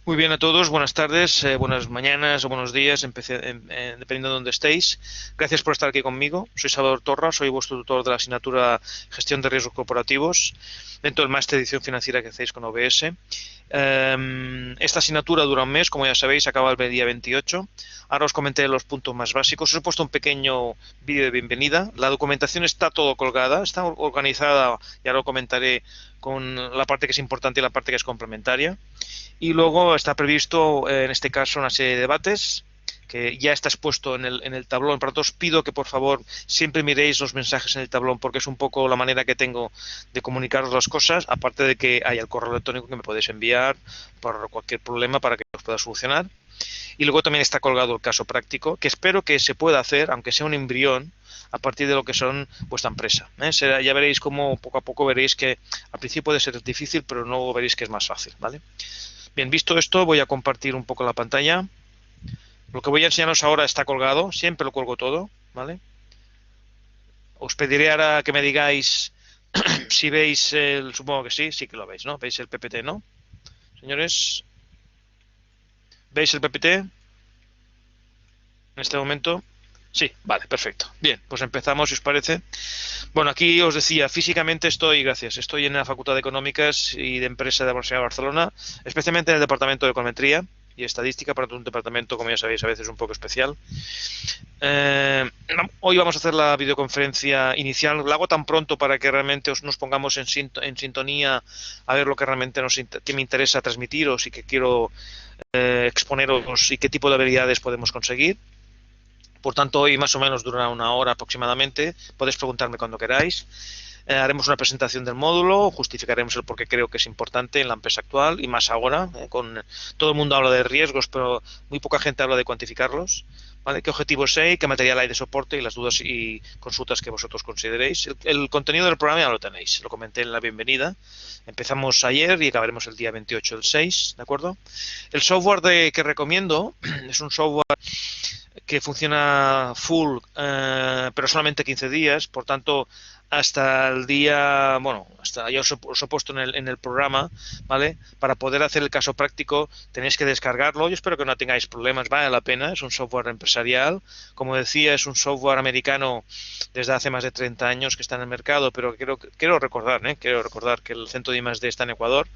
Muy bien a todos, buenas tardes, buenas mañanas o buenos días, dependiendo de dónde estéis. Gracias por estar aquí conmigo. Soy Salvador Torra, soy vuestro tutor de la asignatura Gestión de Riesgos Corporativos dentro del máster de edición financiera que hacéis con OBS. Esta asignatura dura un mes, como ya sabéis, acaba el día 28. Ahora os comenté los puntos más básicos. Os he puesto un pequeño vídeo de bienvenida. La documentación está todo colgada, está organizada, ya lo comentaré, con la parte que es importante y la parte que es complementaria. Y luego está previsto, en este caso, una serie de debates que ya está expuesto en el tablón. Por lo tanto, os pido que, por favor, siempre miréis los mensajes en el tablón, porque es un poco la manera que tengo de comunicaros las cosas, aparte de que hay el correo electrónico que me podéis enviar por cualquier problema para que os pueda solucionar. Y luego también está colgado el caso práctico, que espero que se pueda hacer, aunque sea un embrión, a partir de lo que son vuestra empresa. Ya veréis cómo poco a poco veréis que al principio puede ser difícil, pero luego veréis que es más fácil, ¿vale? Bien, visto esto, voy a compartir un poco la pantalla. Lo que voy a enseñaros ahora está colgado, siempre lo cuelgo todo, ¿vale? Os pediré ahora que me digáis si veis supongo que sí, sí que lo veis, ¿no? ¿Veis el PPT, no? Señores, ¿veis el PPT en este momento? Sí, vale, perfecto. Bien, pues empezamos, si os parece. Bueno, aquí os decía, físicamente estoy en la Facultad de Económicas y de Empresa de la Universidad de Barcelona, especialmente en el Departamento de Econometría y Estadística, para un departamento, como ya sabéis, a veces un poco especial. Hoy vamos a hacer la videoconferencia inicial. La hago tan pronto para que realmente nos pongamos en sintonía a ver lo que realmente que me interesa transmitiros y que quiero exponeros y qué tipo de habilidades podemos conseguir. Por tanto, hoy más o menos durará una hora aproximadamente. Podéis preguntarme cuando queráis. Haremos una presentación del módulo, justificaremos el por qué creo que es importante en la empresa actual y más ahora. Todo el mundo habla de riesgos, pero muy poca gente habla de cuantificarlos. ¿Vale? ¿Qué objetivos hay? ¿Qué material hay de soporte? Y las dudas y consultas que vosotros consideréis. El contenido del programa ya lo tenéis, lo comenté en la bienvenida. Empezamos ayer y acabaremos el día 28 del 6, ¿de acuerdo? El software que recomiendo es un software que funciona full, pero solamente 15 días, por tanto, hasta el día, bueno, hasta ya os he puesto en el programa, ¿vale? Para poder hacer el caso práctico tenéis que descargarlo. Yo espero que no tengáis problemas, vale la pena, es un software empresarial. Como decía, es un software americano desde hace más de 30 años que está en el mercado, pero quiero recordar que el centro de I+D está en Ecuador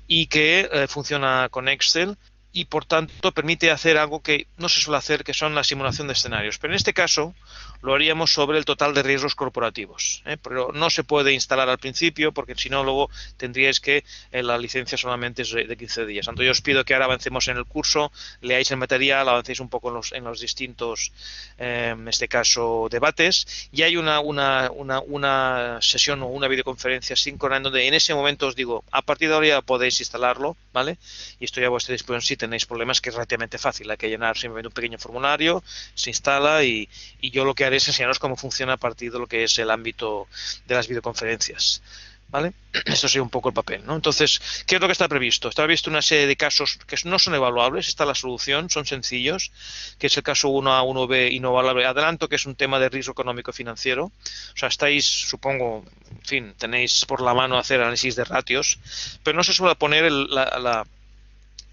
y que funciona con Excel y por tanto permite hacer algo que no se suele hacer, que son la simulación de escenarios. Pero en este caso lo haríamos sobre el total de riesgos corporativos, pero no se puede instalar al principio porque si no luego tendríais que la licencia solamente es de 15 días. Entonces yo os pido que ahora avancemos en el curso, leáis el material, avancéis un poco en los distintos, en este caso, debates, y hay una sesión o una videoconferencia síncrona en donde en ese momento os digo, a partir de ahora ya podéis instalarlo, ¿vale? Y estoy a vuestra disposición si tenéis problemas, que es relativamente fácil. Hay que llenar simplemente un pequeño formulario, se instala y yo lo que haré es enseñaros cómo funciona a partir de lo que es el ámbito de las videoconferencias. ¿Vale? Eso sería un poco el papel, ¿no? Entonces, ¿qué es lo que está previsto? Está previsto una serie de casos que no son evaluables, está la solución, son sencillos, que es el caso 1A, 1B y no evaluable. Adelanto que es un tema de riesgo económico financiero. O sea, estáis, supongo, en fin, tenéis por la mano hacer análisis de ratios, pero no se suele poner el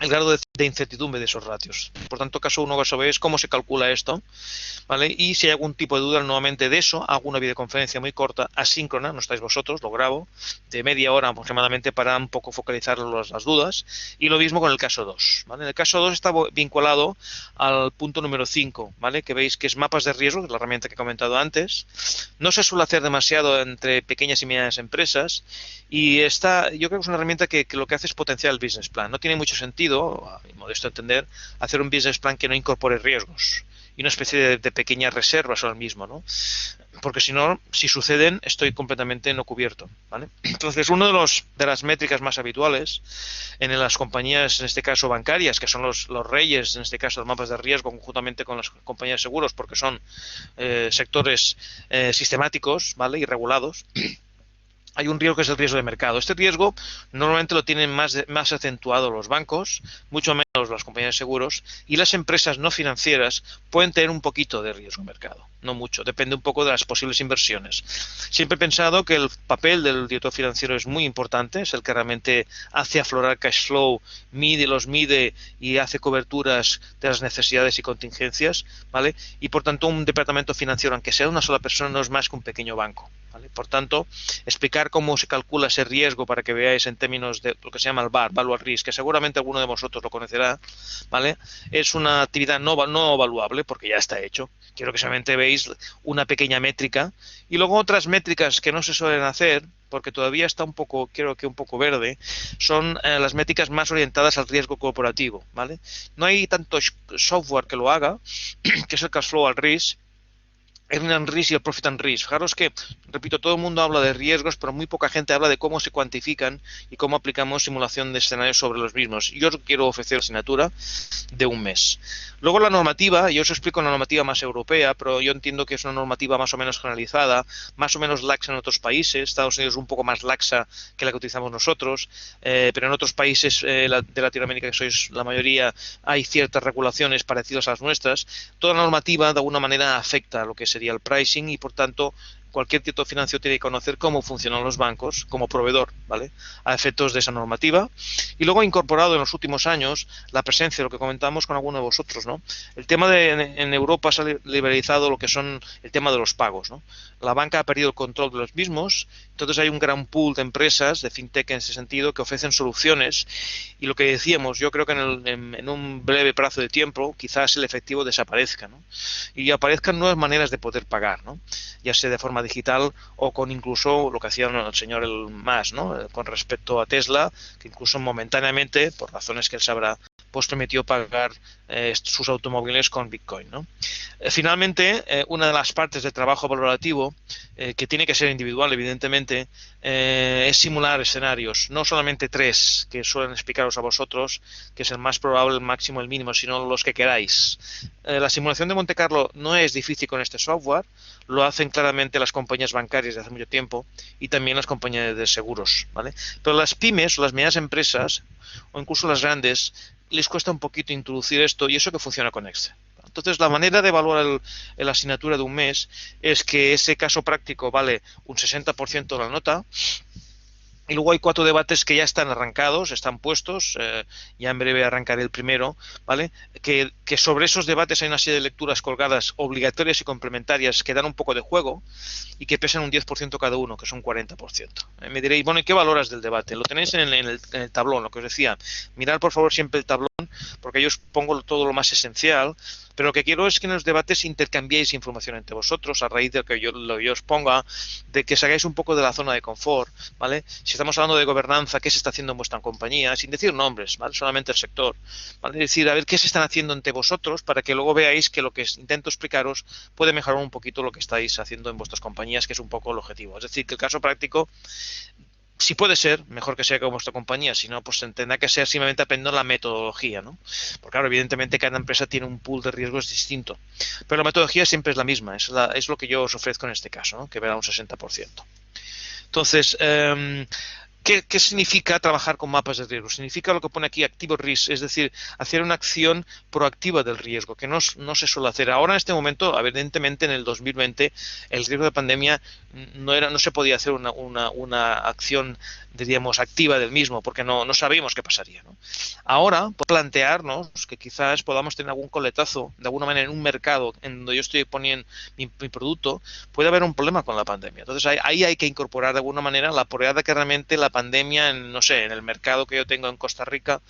grado de incertidumbre de esos ratios. Por tanto, caso 1, caso B es cómo se calcula esto, ¿vale? Y si hay algún tipo de duda nuevamente de eso, hago una videoconferencia muy corta, asíncrona, no estáis vosotros, lo grabo, de media hora aproximadamente para un poco focalizar las dudas. Y lo mismo con el caso 2, ¿vale? El caso 2 está vinculado al punto número 5, ¿vale? Que veis que es mapas de riesgo, que es la herramienta que he comentado antes. No se suele hacer demasiado entre pequeñas y medianas empresas y yo creo que es una herramienta que lo que hace es potenciar el business plan. No tiene mucho sentido, a mi modesto entender, hacer un business plan que no incorpore riesgos y una especie de pequeñas reservas al mismo, ¿no? Porque si no, si suceden, estoy completamente no cubierto, ¿vale? Entonces, una de las métricas más habituales en las compañías, en este caso bancarias, que son los reyes, en este caso, los mapas de riesgo, conjuntamente con las compañías de seguros, porque son sectores sistemáticos, ¿vale? Y regulados. hay un riesgo que es el riesgo de mercado. Este riesgo normalmente lo tienen más acentuado los bancos, mucho menos las compañías de seguros, y las empresas no financieras pueden tener un poquito de riesgo de mercado, no mucho, depende un poco de las posibles inversiones. Siempre he pensado que el papel del director financiero es muy importante, es el que realmente hace aflorar cash flow, los mide y hace coberturas de las necesidades y contingencias, ¿vale? Y por tanto un departamento financiero, aunque sea una sola persona, no es más que un pequeño banco, ¿vale? Por tanto, explicar cómo se calcula ese riesgo para que veáis en términos de lo que se llama el VAR, Value at Risk, que seguramente alguno de vosotros lo conocerá, ¿vale? Es una actividad no evaluable porque ya está hecho. Quiero que solamente veáis una pequeña métrica y luego otras métricas que no se suelen hacer porque todavía está un poco, creo que un poco verde, son las métricas más orientadas al riesgo corporativo, ¿vale? No hay tanto software que lo haga, que es el cash flow al risk, Earn and Risk y el Profit and Risk. Fijaros que, repito, todo el mundo habla de riesgos, pero muy poca gente habla de cómo se cuantifican y cómo aplicamos simulación de escenarios sobre los mismos. Yo os quiero ofrecer la asignatura de un mes. Luego la normativa, yo os explico una normativa más europea, pero yo entiendo que es una normativa más o menos generalizada, más o menos laxa en otros países. Estados Unidos es un poco más laxa que la que utilizamos nosotros, pero en otros países de Latinoamérica, que sois la mayoría, hay ciertas regulaciones parecidas a las nuestras. Toda la normativa, de alguna manera, afecta a lo que sería el pricing y, por tanto, cualquier director financiero tiene que conocer cómo funcionan los bancos como proveedor, ¿vale? A efectos de esa normativa. Y luego ha incorporado en los últimos años la presencia, lo que comentamos con alguno de vosotros, ¿no? El tema en Europa se ha liberalizado lo que son el tema de los pagos, ¿no? La banca ha perdido el control de los mismos, entonces hay un gran pool de empresas, de fintech en ese sentido, que ofrecen soluciones y lo que decíamos, yo creo que en un breve plazo de tiempo quizás el efectivo desaparezca, ¿no? Y aparezcan nuevas maneras de poder pagar, ¿no? Ya sea de forma digital o con incluso lo que hacía el señor Mas, ¿no? Con respecto a Tesla, que incluso momentáneamente, por razones que él sabrá, pues permitió pagar sus automóviles con Bitcoin, ¿no? Finalmente, una de las partes del trabajo valorativo, que tiene que ser individual, evidentemente, es simular escenarios, no solamente tres que suelen explicaros a vosotros, que es el más probable, el máximo, el mínimo, sino los que queráis. La simulación de Monte Carlo no es difícil con este software, lo hacen claramente las compañías bancarias de hace mucho tiempo y también las compañías de seguros, ¿vale? Pero las pymes o las medianas empresas, o incluso las grandes, les cuesta un poquito introducir esto y eso que funciona con Excel. Entonces, la manera de evaluar la asignatura de un mes es que ese caso práctico vale un 60% de la nota. Y luego hay 4 debates que ya están arrancados, están puestos, ya en breve arrancaré el primero, ¿vale? Que sobre esos debates hay una serie de lecturas colgadas obligatorias y complementarias que dan un poco de juego y que pesan un 10% cada uno, que son 40%. Me diréis, bueno, ¿y qué valoras del debate? Lo tenéis en el tablón, lo que os decía. Mirad, por favor, siempre el tablón, porque yo os pongo todo lo más esencial, pero lo que quiero es que en los debates intercambiéis información entre vosotros a raíz de que yo os ponga, de que salgáis un poco de la zona de confort, ¿vale? Si estamos hablando de gobernanza, ¿qué se está haciendo en vuestra compañía? Sin decir nombres, ¿vale? Solamente el sector, ¿vale? Es decir, a ver qué se están haciendo entre vosotros para que luego veáis que lo que intento explicaros puede mejorar un poquito lo que estáis haciendo en vuestras compañías, que es un poco el objetivo. Es decir, que el caso práctico, si puede ser, mejor que sea con vuestra compañía, si no, pues tendrá que ser simplemente aprendiendo la metodología, ¿no? Porque claro, evidentemente cada empresa tiene un pool de riesgos distinto, pero la metodología siempre es la misma, es lo que yo os ofrezco en este caso, ¿no? Que verá un 60%. Entonces, ¿qué significa trabajar con mapas de riesgo? Significa lo que pone aquí, active risk, es decir, hacer una acción proactiva del riesgo, que no se suele hacer. Ahora, en este momento, evidentemente, en el 2020, el riesgo de pandemia no se podía hacer una acción, diríamos, activa del mismo, porque no sabíamos qué pasaría, ¿no? Ahora, plantearnos que quizás podamos tener algún coletazo, de alguna manera, en un mercado en donde yo estoy poniendo mi producto, puede haber un problema con la pandemia. Entonces, ahí hay que incorporar de alguna manera la probabilidad de que realmente la pandemia, no sé, en el mercado que yo tengo en Costa Rica,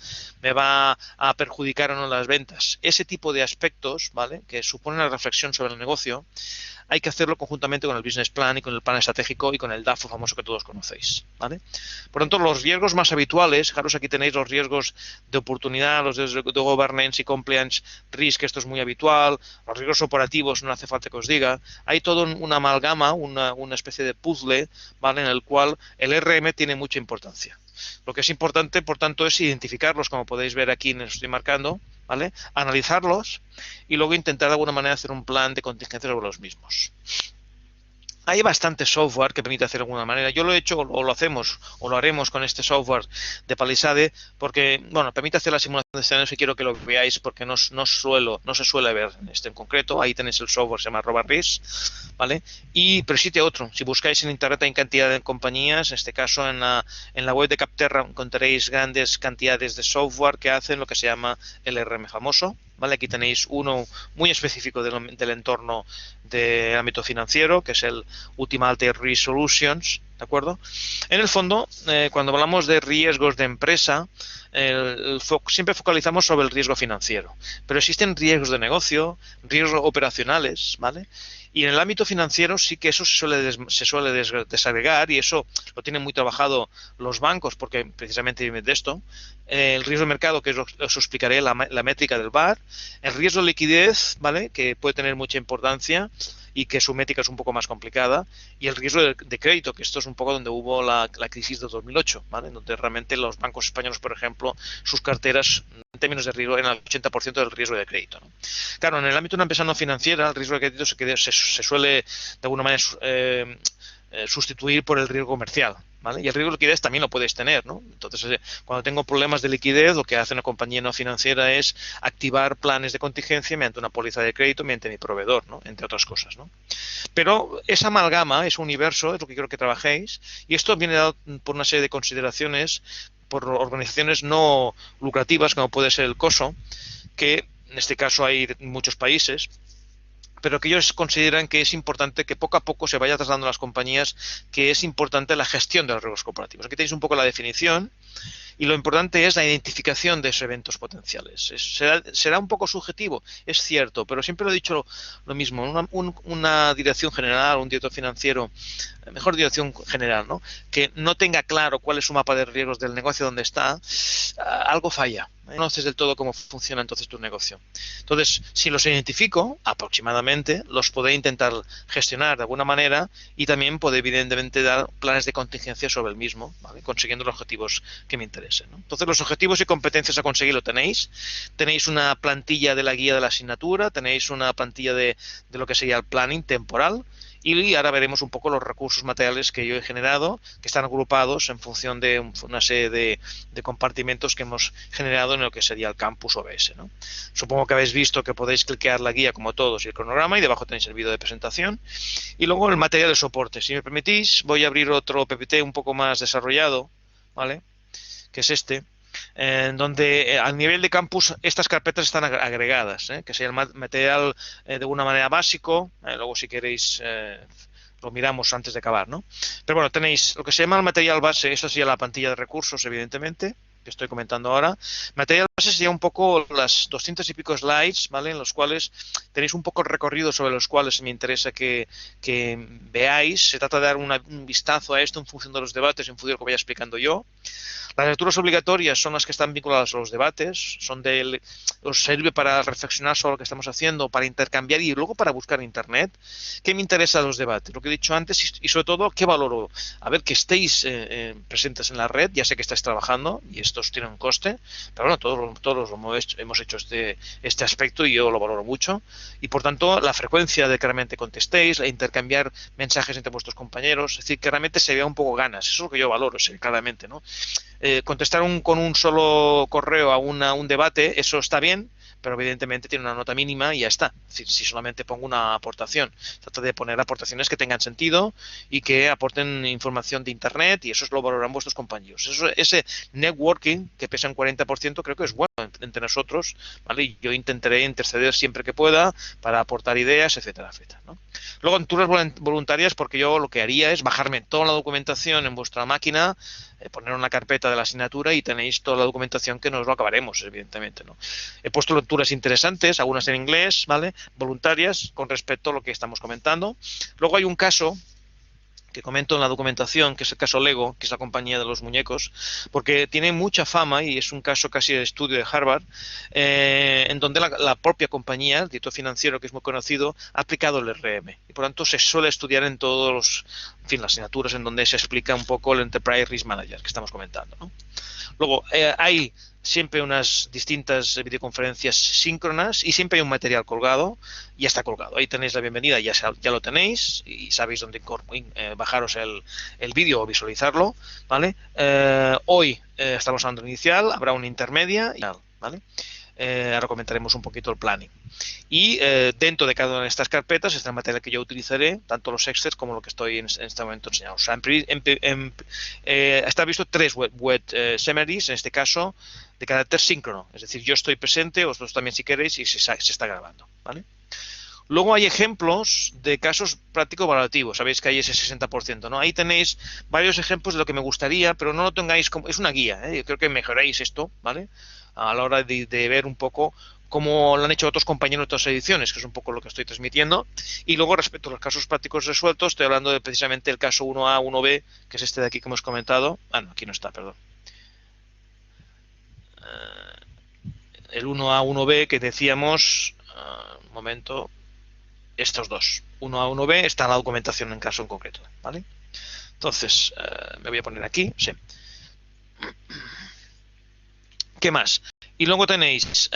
me va a perjudicar o no las ventas. Ese tipo de aspectos, ¿vale?, que suponen una reflexión sobre el negocio, hay que hacerlo conjuntamente con el business plan y con el plan estratégico y con el DAFO famoso que todos conocéis, ¿vale? Por lo tanto, los riesgos más habituales, fijaros, aquí tenéis los riesgos de oportunidad, los de governance y compliance risk, esto es muy habitual, los riesgos operativos, no hace falta que os diga, hay todo una amalgama, una especie de puzzle, ¿vale?, en el cual el RM tiene mucha importancia. Lo que es importante, por tanto, es identificarlos, como podéis ver aquí, les estoy marcando, ¿vale?, analizarlos y luego intentar de alguna manera hacer un plan de contingencia sobre los mismos. hay bastante software que permite hacer de alguna manera. Yo lo he hecho o lo hacemos o lo haremos con este software de Palisade porque, bueno, permite hacer la simulación de escenarios y quiero que lo veáis porque no se suele ver este en concreto. Ahí tenéis el software, se llama RoboRIS, ¿vale? Pero existe otro. Si buscáis en internet hay cantidad de compañías. En este caso, en la web de Capterra encontraréis grandes cantidades de software que hacen lo que se llama el LRM famoso. ¿Vale? Aquí tenéis uno muy específico del entorno del ámbito financiero, que es el Ultimate Risk Solutions, ¿de acuerdo? En el fondo, cuando hablamos de riesgos de empresa, siempre focalizamos sobre el riesgo financiero, pero existen riesgos de negocio, riesgos operacionales, ¿vale? Y en el ámbito financiero sí que eso se suele desagregar y eso lo tienen muy trabajado los bancos porque precisamente viven de esto. El riesgo de mercado, que os explicaré la métrica del VaR, el riesgo de liquidez, ¿vale? Que puede tener mucha importancia y que su métrica es un poco más complicada, y el riesgo de crédito, que esto es un poco donde hubo la crisis de 2008, ¿vale? Donde realmente los bancos españoles, por ejemplo, sus carteras en términos de riesgo eran el 80% del riesgo de crédito, ¿no? Claro, en el ámbito de una empresa no financiera, el riesgo de crédito se suele de alguna manera sustituir por el riesgo comercial, ¿vale? Y el riesgo de liquidez también lo puedes tener, ¿no? Entonces, cuando tengo problemas de liquidez, lo que hace una compañía no financiera es activar planes de contingencia mediante una póliza de crédito, mediante mi proveedor, ¿no? Entre otras cosas, ¿no? Pero esa amalgama, ese universo, es lo que quiero que trabajéis, y esto viene dado por una serie de consideraciones por organizaciones no lucrativas, como puede ser el COSO, que en este caso hay en muchos países, pero que ellos consideran que es importante que poco a poco se vaya trasladando a las compañías que es importante la gestión de los riesgos corporativos. Aquí tenéis un poco la definición y lo importante es la identificación de esos eventos potenciales. Será un poco subjetivo, es cierto, pero siempre lo he dicho lo mismo. Una dirección general, un director financiero, mejor dirección general, ¿no? Que no tenga claro cuál es su mapa de riesgos del negocio donde está, algo falla. No conoces del todo cómo funciona entonces tu negocio. Entonces, si los identifico aproximadamente, los podré intentar gestionar de alguna manera y también podré evidentemente dar planes de contingencia sobre el mismo, ¿vale? Consiguiendo los objetivos que me interesen, ¿no? Entonces, los objetivos y competencias a conseguir lo tenéis. Tenéis una plantilla de la guía de la asignatura, tenéis una plantilla de lo que sería el planning temporal. Y ahora veremos un poco los recursos materiales que yo he generado, que están agrupados en función de una serie de compartimentos que hemos generado en lo que sería el campus OBS, ¿no? Supongo que habéis visto que podéis cliquear la guía como todos y el cronograma, y debajo tenéis el vídeo de presentación. Y luego el material de soporte. Si me permitís, voy a abrir otro PPT un poco más desarrollado, ¿vale? Que es este, en donde al nivel de campus estas carpetas están agregadas, que sea el material de una manera básico, luego si queréis lo miramos antes de acabar, ¿no? Pero bueno, tenéis lo que se llama el material base, eso sería la plantilla de recursos, evidentemente, que estoy comentando ahora. Material base sería un poco las 200 y pico slides, ¿vale? En los cuales tenéis un poco el recorrido sobre los cuales me interesa que veáis. Se trata de dar un vistazo a esto en función de los debates, en función de lo que vaya explicando yo. Las lecturas obligatorias son las que están vinculadas a los debates, os sirve para reflexionar sobre lo que estamos haciendo, para intercambiar y luego para buscar en Internet. ¿Qué me interesa de los debates? Lo que he dicho antes y sobre todo, ¿qué valoro? A ver, que estéis presentes en la red, ya sé que estáis trabajando y estos tienen un coste, pero bueno, todos hemos hecho este aspecto y yo lo valoro mucho. Y por tanto, la frecuencia de que realmente contestéis, intercambiar mensajes entre vuestros compañeros, es decir, que realmente se vea un poco ganas. Eso es lo que yo valoro, claramente, ¿no? Contestar con un solo correo a un debate, eso está bien, pero evidentemente tiene una nota mínima y ya está. Es decir, si solamente pongo una aportación, trata de poner aportaciones que tengan sentido y que aporten información de Internet, y eso es lo valoran vuestros compañeros. Ese networking que pesa un 40% creo que es bueno entre nosotros, ¿vale? Y yo intentaré interceder siempre que pueda para aportar ideas, etcétera, etcétera, ¿no? Luego, lecturas voluntarias, porque yo lo que haría es bajarme toda la documentación en vuestra máquina, poner una carpeta de la asignatura y tenéis toda la documentación que nos lo acabaremos, evidentemente, ¿no? He puesto lecturas interesantes, algunas en inglés, ¿vale? Voluntarias, con respecto a lo que estamos comentando. Luego hay un caso que comento en la documentación, que es el caso Lego, que es la compañía de los muñecos, porque tiene mucha fama y es un caso casi de estudio de Harvard, en donde la propia compañía, el director financiero, que es muy conocido, ha aplicado el RM. Y por tanto se suele estudiar en todos las asignaturas en donde se explica un poco el Enterprise Risk Manager que estamos comentando, ¿no? Luego, hay siempre unas distintas videoconferencias síncronas y siempre hay un material colgado, ya está colgado. Ahí tenéis la bienvenida, ya lo tenéis y sabéis dónde bajaros el vídeo o visualizarlo, ¿vale? Hoy estamos hablando inicial, habrá una intermedia, ¿vale? Ahora comentaremos un poquito el planning. Y dentro de cada una de estas carpetas está el material que yo utilizaré, tanto los Excel como lo que estoy en este momento enseñando. O sea, está visto 3 web summaries, en este caso, de carácter síncrono. Es decir, yo estoy presente, vosotros también si queréis, y se está grabando, ¿vale? Luego hay ejemplos de casos prácticos valorativos. Sabéis que hay ese 60%, ¿no? Ahí tenéis varios ejemplos de lo que me gustaría, pero no lo tengáis como... Es una guía, ¿eh? Yo creo que mejoráis esto, ¿vale? A la hora de ver un poco cómo lo han hecho otros compañeros de otras ediciones, que es un poco lo que estoy transmitiendo. Y luego, respecto a los casos prácticos resueltos, estoy hablando de precisamente el caso 1A, 1B, que es este de aquí que hemos comentado. Ah, no, aquí no está, perdón. El 1A, 1B que decíamos... un momento... Estos dos, 1A, 1B, está en la documentación en caso en concreto, ¿vale? Entonces, me voy a poner aquí, sí. ¿Qué más? Y luego tenéis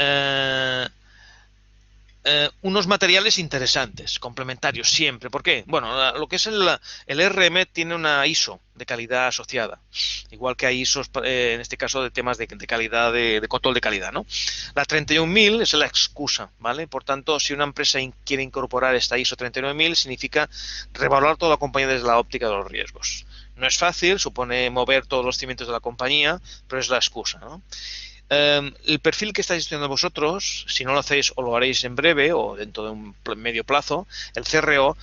unos materiales interesantes, complementarios siempre. ¿Por qué? Bueno, lo que es el RM tiene una ISO de calidad asociada, igual que hay ISOs, en este caso, de temas de calidad, de control de calidad, ¿no? La 31000 es la excusa, ¿vale? Por tanto, si una empresa quiere incorporar esta ISO 39000, significa revalorar toda la compañía desde la óptica de los riesgos. No es fácil, supone mover todos los cimientos de la compañía, pero es la excusa, ¿no? El perfil que estáis estudiando vosotros, si no lo hacéis o lo haréis en breve o dentro de un medio plazo, el CRO,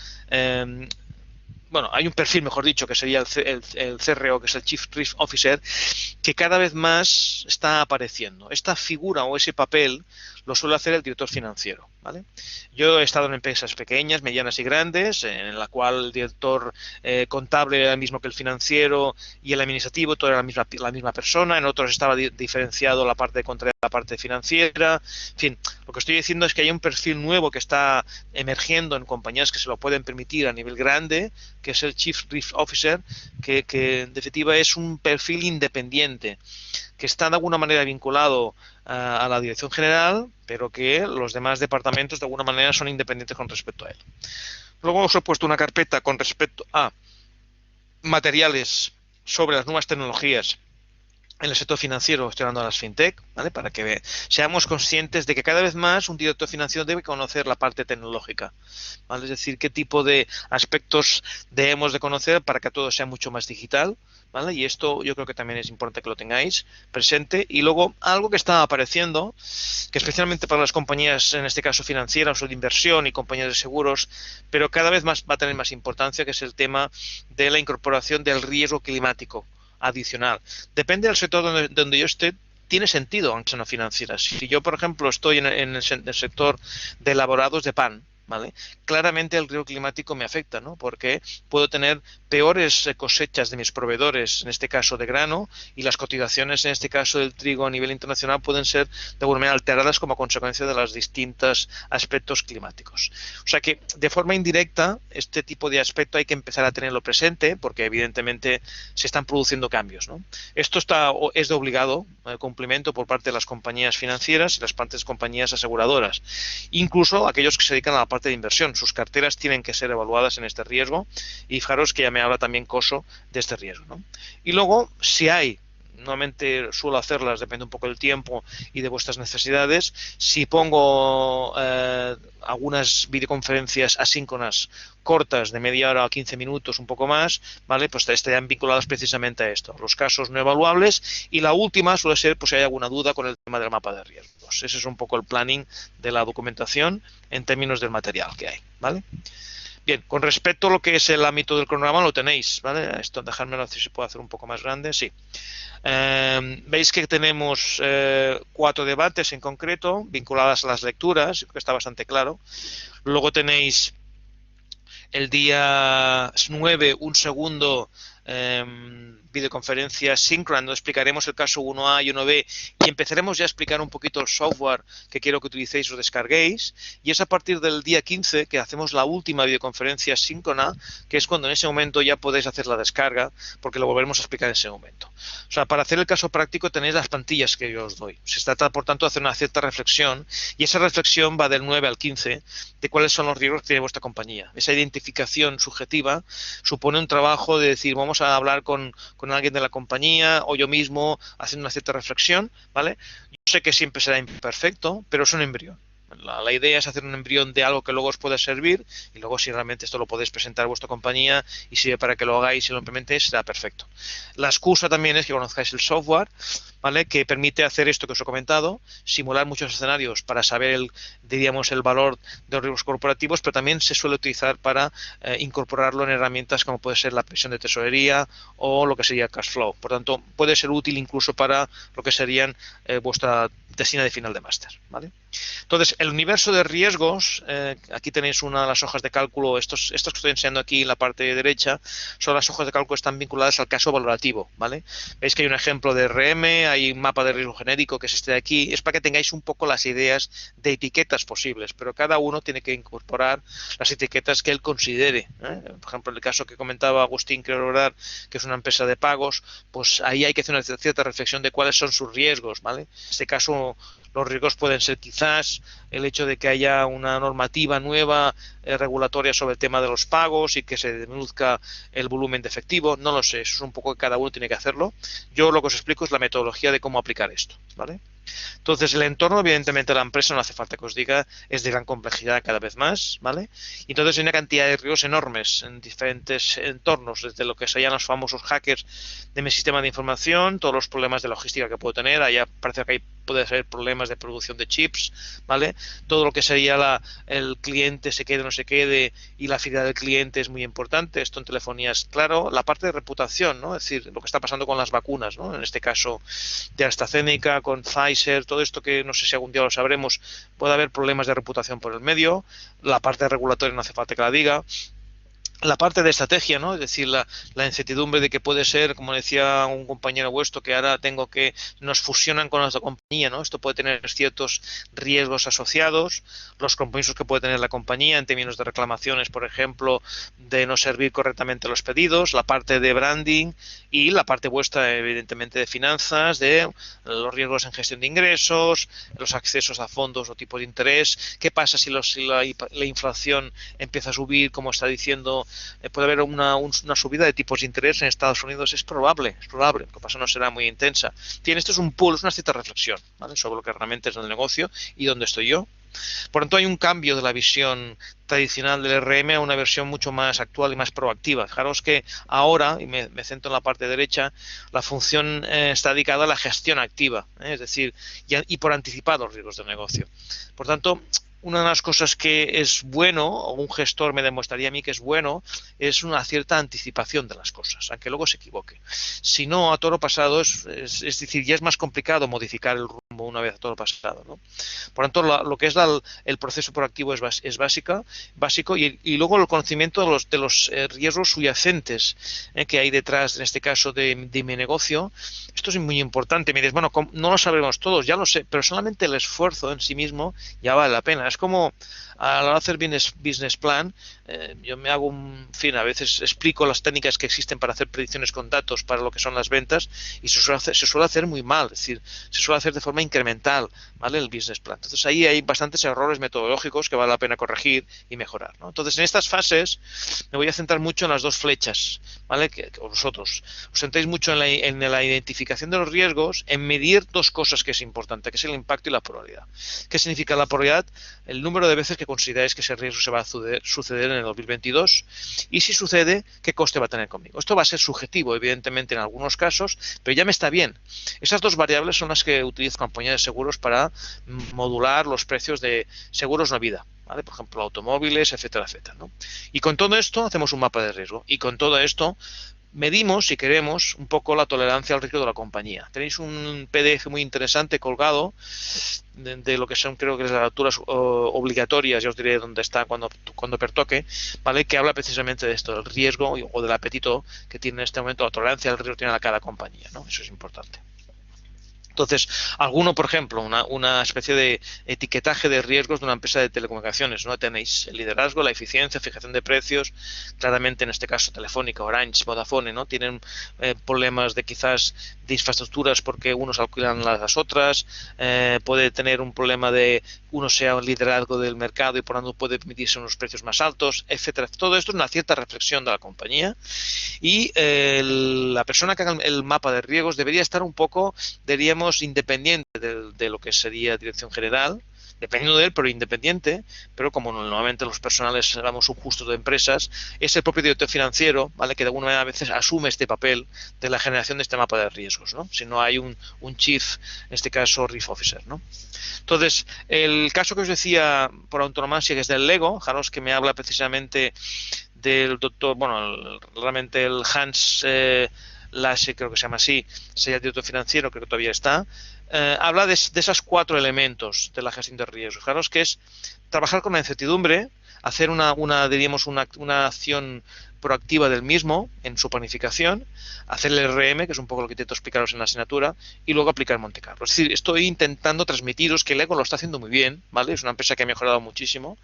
bueno, hay un perfil, mejor dicho, que sería el CRO, que es el Chief Risk Officer, que cada vez más está apareciendo. Esta figura o ese papel lo suele hacer el director financiero, ¿vale? Yo he estado en empresas pequeñas, medianas y grandes, en la cual el director contable era el mismo que el financiero y el administrativo, todo era la misma persona. En otros estaba diferenciado la parte de contabilidad de la parte financiera. En fin, lo que estoy diciendo es que hay un perfil nuevo que está emergiendo en compañías que se lo pueden permitir a nivel grande, que es el Chief Risk Officer, que en definitiva es un perfil independiente, que está de alguna manera vinculado a la dirección general, pero que los demás departamentos de alguna manera son independientes con respecto a él. Luego os he puesto una carpeta con respecto a materiales sobre las nuevas tecnologías en el sector financiero, estoy hablando de las fintech, ¿vale? Para que seamos conscientes de que cada vez más un director financiero debe conocer la parte tecnológica, ¿vale? Es decir, qué tipo de aspectos debemos de conocer para que todo sea mucho más digital, ¿vale? Y esto yo creo que también es importante que lo tengáis presente. Y luego algo que está apareciendo, que especialmente para las compañías, en este caso financieras o de inversión y compañías de seguros, pero cada vez más va a tener más importancia, que es el tema de la incorporación del riesgo climático adicional. Depende del sector donde yo esté, tiene sentido, aunque no financieras. Si yo, por ejemplo, estoy en el sector de elaborados de pan, ¿vale? Claramente el riesgo climático me afecta, ¿no? Porque puedo tener peores cosechas de mis proveedores, en este caso de grano, y las cotizaciones, en este caso del trigo a nivel internacional, pueden ser de alguna manera alteradas como consecuencia de los distintos aspectos climáticos. O sea que, de forma indirecta, este tipo de aspecto hay que empezar a tenerlo presente, porque evidentemente se están produciendo cambios, ¿no? Esto es de obligado cumplimiento por parte de las compañías financieras y las partes compañías aseguradoras, incluso aquellos que se dedican a la parte de inversión. Sus carteras tienen que ser evaluadas en este riesgo, y fijaros que ya me habla también COSO de este riesgo, ¿no? Y luego, si hay, normalmente suelo hacerlas, depende un poco del tiempo y de vuestras necesidades, si pongo algunas videoconferencias asíncronas cortas de media hora a 15 minutos, un poco más, ¿vale? Pues estarían vinculadas precisamente a esto, los casos no evaluables, y la última suele ser, pues si hay alguna duda con el tema del mapa de riesgos. Ese es un poco el planning de la documentación en términos del material que hay, ¿vale? Bien, con respecto a lo que es el ámbito del cronograma, lo tenéis, ¿vale? Esto, dejadmelo si se puede hacer un poco más grande, sí. Veis que tenemos 4 debates en concreto, vinculadas a las lecturas, creo que está bastante claro. Luego tenéis el día 9 un segundo videoconferencia síncrona, donde explicaremos el caso 1A y 1B y empezaremos ya a explicar un poquito el software que quiero que utilicéis o descarguéis. Y es a partir del día 15 que hacemos la última videoconferencia síncrona, que es cuando en ese momento ya podéis hacer la descarga, porque lo volveremos a explicar en ese momento. O sea, para hacer el caso práctico tenéis las plantillas que yo os doy. Se trata, por tanto, de hacer una cierta reflexión, y esa reflexión va del 9 al 15 de cuáles son los riesgos que tiene vuestra compañía. Esa identificación subjetiva supone un trabajo de decir, vamos a hablar con alguien de la compañía o yo mismo haciendo una cierta reflexión, ¿vale? Yo sé que siempre será imperfecto, pero es un embrión. La idea es hacer un embrión de algo que luego os pueda servir, y luego si realmente esto lo podéis presentar a vuestra compañía y sirve para que lo hagáis y lo implementéis, será perfecto. La excusa también es que conozcáis el software, ¿vale? Que permite hacer esto que os he comentado, simular muchos escenarios para saber diríamos, el valor de los riesgos corporativos, pero también se suele utilizar para incorporarlo en herramientas como puede ser la previsión de tesorería o lo que sería cash flow. Por tanto, puede ser útil incluso para lo que serían vuestra tesina de final de máster, ¿vale? Entonces, el universo de riesgos, aquí tenéis una de las hojas de cálculo, estos que estoy enseñando aquí en la parte derecha, son las hojas de cálculo que están vinculadas al caso valorativo, ¿vale? Veis que hay un ejemplo de RM, hay un mapa de riesgo genérico que es este de aquí, es para que tengáis un poco las ideas de etiquetas posibles, pero cada uno tiene que incorporar las etiquetas que él considere, ¿eh? Por ejemplo, en el caso que comentaba Agustín, creo recordar, que es una empresa de pagos, pues ahí hay que hacer una cierta reflexión de cuáles son sus riesgos, ¿vale? En este caso, los riesgos pueden ser quizás el hecho de que haya una normativa nueva regulatoria sobre el tema de los pagos y que se reduzca el volumen de efectivo, no lo sé, eso es un poco que cada uno tiene que hacerlo. Yo lo que os explico es la metodología de cómo aplicar esto, ¿vale? Entonces, el entorno, evidentemente, de la empresa, no hace falta que os diga, es de gran complejidad cada vez más, ¿vale? Y entonces hay una cantidad de riesgos enormes en diferentes entornos, desde lo que serían los famosos hackers de mi sistema de información, todos los problemas de logística que puedo tener, allá parece que puede ser problemas de producción de chips, ¿vale? Todo lo que sería el cliente se quede o no se quede y la fidelidad del cliente es muy importante, esto en telefonía es claro, la parte de reputación, ¿no? Es decir, lo que está pasando con las vacunas, ¿no? En este caso de AstraZeneca, con Pfizer, todo esto que no sé si algún día lo sabremos, puede haber problemas de reputación por el medio, la parte regulatoria no hace falta que la diga, la parte de estrategia, ¿no? Es decir, la incertidumbre de que puede ser, como decía un compañero vuestro, que ahora nos fusionan con nuestra compañía, ¿no? Esto puede tener ciertos riesgos asociados, los compromisos que puede tener la compañía en términos de reclamaciones, por ejemplo, de no servir correctamente los pedidos, la parte de branding y la parte vuestra, evidentemente, de finanzas, de los riesgos en gestión de ingresos, los accesos a fondos o tipos de interés, qué pasa si la inflación empieza a subir, como está diciendo, puede haber una subida de tipos de interés en Estados Unidos, es probable, lo que pasa no será muy intensa. Esto es un pool, es una cierta reflexión, ¿vale? Sobre lo que realmente es el negocio y dónde estoy yo. Por lo tanto, hay un cambio de la visión tradicional del RM a una versión mucho más actual y más proactiva. Fijaros que ahora, y me centro en la parte derecha, la función está dedicada a la gestión activa, es decir, y por anticipado los riesgos del negocio. Por tanto, una de las cosas que es bueno, o un gestor me demostraría a mí que es bueno, es una cierta anticipación de las cosas, aunque luego se equivoque. Si no, a toro pasado, es decir, ya es más complicado modificar el rumbo una vez a toro pasado, ¿no? Por lo tanto, lo que es el proceso proactivo es básico y luego el conocimiento de los riesgos subyacentes que hay detrás, en este caso, de mi negocio. Esto es muy importante. Me dices, bueno, no lo sabremos todos, ya lo sé, pero solamente el esfuerzo en sí mismo ya vale la pena. Es como a la hora de hacer business plan, yo me hago a veces explico las técnicas que existen para hacer predicciones con datos para lo que son las ventas y se suele hacer muy mal, es decir, se suele hacer de forma incremental, ¿vale? El business plan. Entonces ahí hay bastantes errores metodológicos que vale la pena corregir y mejorar, ¿no? Entonces en estas fases me voy a centrar mucho en las dos flechas, ¿vale? Que vosotros os centréis mucho en la identificación de los riesgos, en medir dos cosas que es importante, que es el impacto y la probabilidad. ¿Qué significa la probabilidad? El número de veces que consideráis que ese riesgo se va a suceder en el 2022 y si sucede, qué coste va a tener conmigo. Esto va a ser subjetivo, evidentemente, en algunos casos, pero ya me está bien. Esas dos variables son las que utilizo compañías de seguros para modular los precios de seguros no vida, ¿vale? Por ejemplo, automóviles, etcétera, etcétera, ¿no? Y con todo esto hacemos un mapa de riesgo y con todo esto medimos, si queremos, un poco la tolerancia al riesgo de la compañía. Tenéis un PDF muy interesante colgado de lo que son, creo que es las lecturas obligatorias, ya os diré dónde está cuando pertoque, ¿vale? Que habla precisamente de esto, del riesgo o del apetito que tiene en este momento, la tolerancia al riesgo que tiene cada compañía, ¿no? Eso es importante. Entonces, alguno, por ejemplo, una especie de etiquetaje de riesgos de una empresa de telecomunicaciones, ¿no? Tenéis el liderazgo, la eficiencia, fijación de precios, claramente en este caso Telefónica, Orange, Vodafone, ¿no? Tienen problemas de quizás de infraestructuras porque unos alquilan las otras, puede tener un problema de uno sea un liderazgo del mercado y por lo tanto puede permitirse unos precios más altos, etcétera. Todo esto es una cierta reflexión de la compañía y la persona que haga el mapa de riesgos debería estar un poco, diríamos, independiente de lo que sería dirección general, dependiendo de él, pero independiente, pero como normalmente los personales somos subjustos de empresas, es el propio director financiero, ¿vale? Que de alguna manera a veces asume este papel de la generación de este mapa de riesgos, ¿no? Si no hay un chief, en este caso risk officer, ¿no? Entonces, el caso que os decía por antonomasia, que es del Lego, fijaros que me habla precisamente del doctor, bueno, realmente el Hans Lasse, creo que se llama así, sería el director financiero, creo que todavía está, habla de esos 4 elementos de la gestión de riesgos. Fijaros que es trabajar con la incertidumbre, hacer diríamos, una acción proactiva del mismo en su planificación, hacer el RM, que es un poco lo que intento explicaros en la asignatura, y luego aplicar Monte Carlo. Es decir, estoy intentando transmitiros que el Lego lo está haciendo muy bien, ¿vale? Es una empresa que ha mejorado muchísimo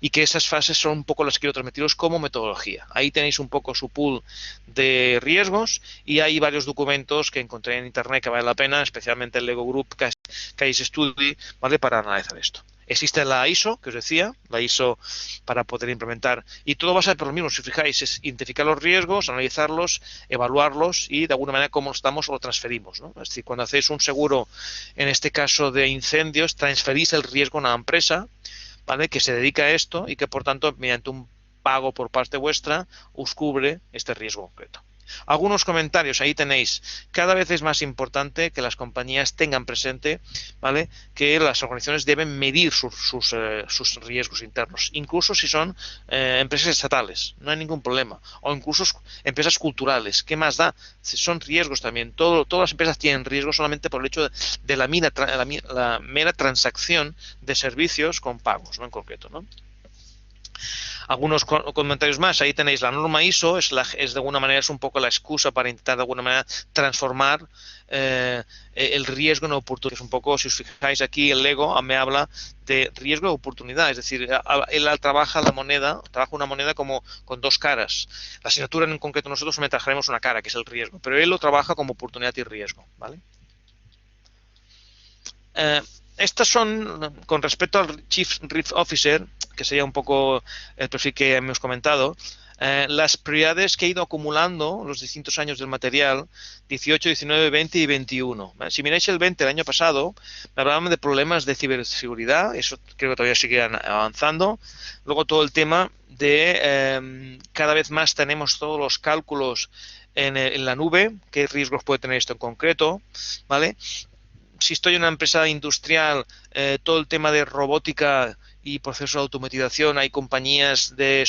y que esas fases son un poco las que quiero transmitiros como metodología. Ahí tenéis un poco su pool de riesgos y hay varios documentos que encontré en internet que vale la pena, especialmente el Lego Group Case Study, ¿vale? Para analizar esto. Existe la ISO, que os decía, la ISO para poder implementar, y todo va a ser por lo mismo, si fijáis, es identificar los riesgos, analizarlos, evaluarlos y de alguna manera cómo estamos o lo transferimos, ¿no? Es decir, cuando hacéis un seguro, en este caso de incendios, transferís el riesgo a una empresa, ¿vale? Que se dedica a esto y que por tanto, mediante un pago por parte vuestra, os cubre este riesgo concreto. Algunos comentarios, ahí tenéis. Cada vez es más importante que las compañías tengan presente, ¿vale? Que las organizaciones deben medir sus riesgos internos, incluso si son empresas estatales, no hay ningún problema, o incluso empresas culturales, ¿qué más da? Si son riesgos también, todas las empresas tienen riesgos solamente por el hecho de la mera transacción de servicios con pagos, ¿no? En concreto, ¿no? Algunos comentarios más, ahí tenéis la norma ISO, es de alguna manera es un poco la excusa para intentar de alguna manera transformar el riesgo en oportunidad. Es un poco, si os fijáis aquí, el Lego me habla de riesgo y oportunidad, es decir, él trabaja una moneda como con 2 caras. La asignatura en concreto nosotros me trajaremos una cara, que es el riesgo, pero él lo trabaja como oportunidad y riesgo, ¿vale? Estas son, con respecto al Chief Risk Officer, que sería un poco el perfil que hemos comentado, las prioridades que he ido acumulando los distintos años del material, 18, 19, 20 y 21. Si miráis el 20, el año pasado, me hablaban de problemas de ciberseguridad, eso creo que todavía sigue avanzando. Luego todo el tema de cada vez más tenemos todos los cálculos en la nube, qué riesgos puede tener esto en concreto, ¿vale? Si estoy en una empresa industrial, todo el tema de robótica y procesos de automatización, hay compañías de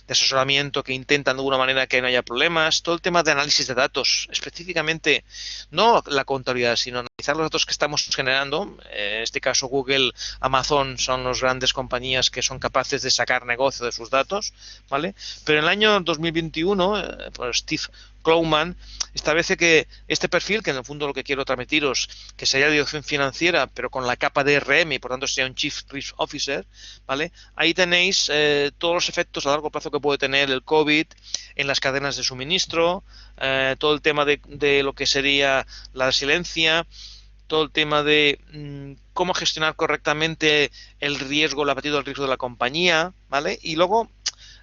asesoramiento que intentan de alguna manera que no haya problemas, todo el tema de análisis de datos, específicamente no la contabilidad, sino analizar los datos que estamos generando, en este caso Google, Amazon son las grandes compañías que son capaces de sacar negocio de sus datos, ¿vale? Pero en el año 2021, pues Steve Klowman establece que este perfil, que en el fondo lo que quiero transmitiros, que sería dirección financiera, pero con la capa de RM y por tanto sería un Chief Risk Officer, ¿vale? Ahí tenéis todos los efectos a largo plazo que puede tener el COVID en las cadenas de suministro, todo el tema de lo que sería la resiliencia, todo el tema de cómo gestionar correctamente el riesgo, el apetito del riesgo de la compañía, ¿vale? Y luego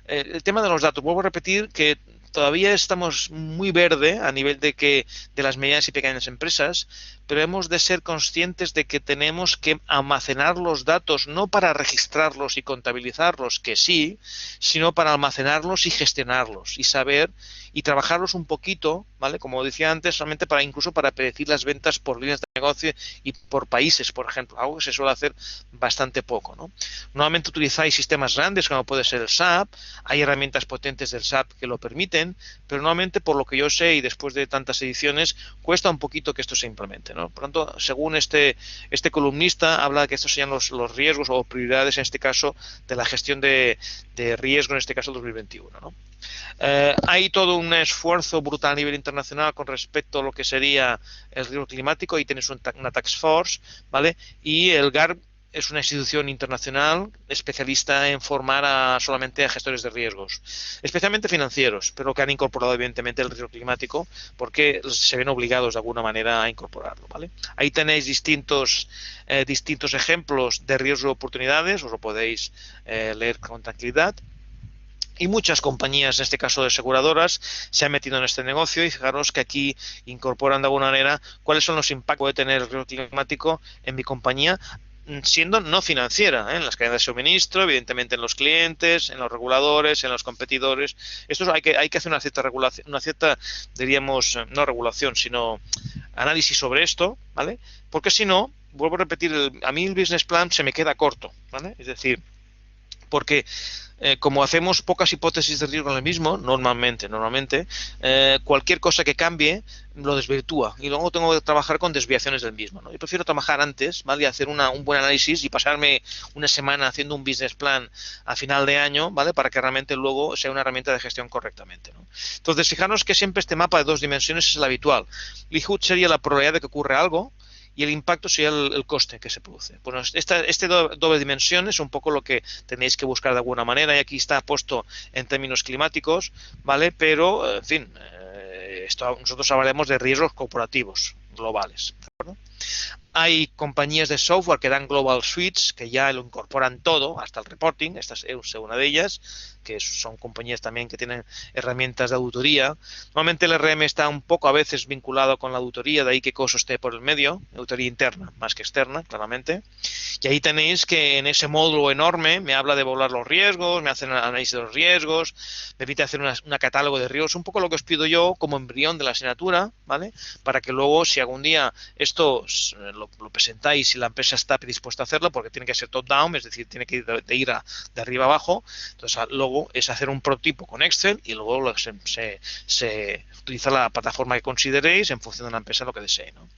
el tema de los datos. Vuelvo a repetir que todavía estamos muy verde a nivel de las medianas y pequeñas empresas, pero hemos de ser conscientes de que tenemos que almacenar los datos no para registrarlos y contabilizarlos, que sí, sino para almacenarlos y gestionarlos y saber y trabajarlos un poquito, ¿vale? Como decía antes, solamente incluso para predecir las ventas por líneas de negocio y por países, por ejemplo, algo que se suele hacer bastante poco, ¿no? Normalmente utilizáis sistemas grandes como puede ser el SAP, hay herramientas potentes del SAP que lo permiten, pero normalmente por lo que yo sé y después de tantas ediciones cuesta un poquito que esto se implemente, ¿no? Por lo tanto, según este columnista habla de que estos serían los riesgos o prioridades en este caso de la gestión de riesgo en este caso 2021, ¿no? Hay todo un esfuerzo brutal a nivel internacional con respecto a lo que sería el riesgo climático. Ahí tenéis una task force, ¿vale? Y el GARP es una institución internacional especialista en formar solamente a gestores de riesgos, especialmente financieros, pero que han incorporado evidentemente el riesgo climático porque se ven obligados de alguna manera a incorporarlo, ¿vale? Ahí tenéis distintos ejemplos de riesgo de oportunidades, os lo podéis leer con tranquilidad. Y muchas compañías, en este caso de aseguradoras, se han metido en este negocio y fijaros que aquí incorporan de alguna manera cuáles son los impactos que puede tener el riesgo climático en mi compañía, siendo no financiera, en las cadenas de suministro, evidentemente en los clientes, en los reguladores, en los competidores. Esto hay que hacer una cierta regulación, diríamos, no regulación, sino análisis sobre esto, ¿vale? Porque si no, vuelvo a repetir, a mí el business plan se me queda corto, ¿vale? Es decir, porque como hacemos pocas hipótesis de riesgo en el mismo, normalmente, cualquier cosa que cambie lo desvirtúa y luego tengo que trabajar con desviaciones del mismo, ¿no? Yo prefiero trabajar antes, ¿vale? Y hacer un buen análisis y pasarme una semana haciendo un business plan a final de año, ¿vale? Para que realmente luego sea una herramienta de gestión correctamente, ¿no? Entonces, fijaros que siempre este mapa de 2 dimensiones es el habitual. Likelihood sería la probabilidad de que ocurra algo, y el impacto sería el coste que se produce. Bueno, doble dimensión es un poco lo que tenéis que buscar de alguna manera, y aquí está puesto en términos climáticos, ¿vale? Pero, en fin, nosotros hablaremos de riesgos corporativos globales, ¿de acuerdo? Hay compañías de software que dan Global Suites, que ya lo incorporan todo, hasta el reporting. Esta es una de ellas, que son compañías también que tienen herramientas de auditoría. Normalmente el RM está un poco a veces vinculado con la auditoría, de ahí que COSO esté por el medio, auditoría interna más que externa, claramente. Y ahí tenéis que en ese módulo enorme me habla de evaluar los riesgos, me hace un análisis de los riesgos, me permite hacer una catálogo de riesgos, un poco lo que os pido yo como embrión de la asignatura, ¿vale? Para que luego, si algún día esto lo presentáis y la empresa está predispuesta a hacerlo, porque tiene que ser top-down, es decir, tiene que ir de arriba a abajo, entonces luego es hacer un prototipo con Excel y luego se utiliza la plataforma que consideréis en función de la empresa lo que desee, ¿no?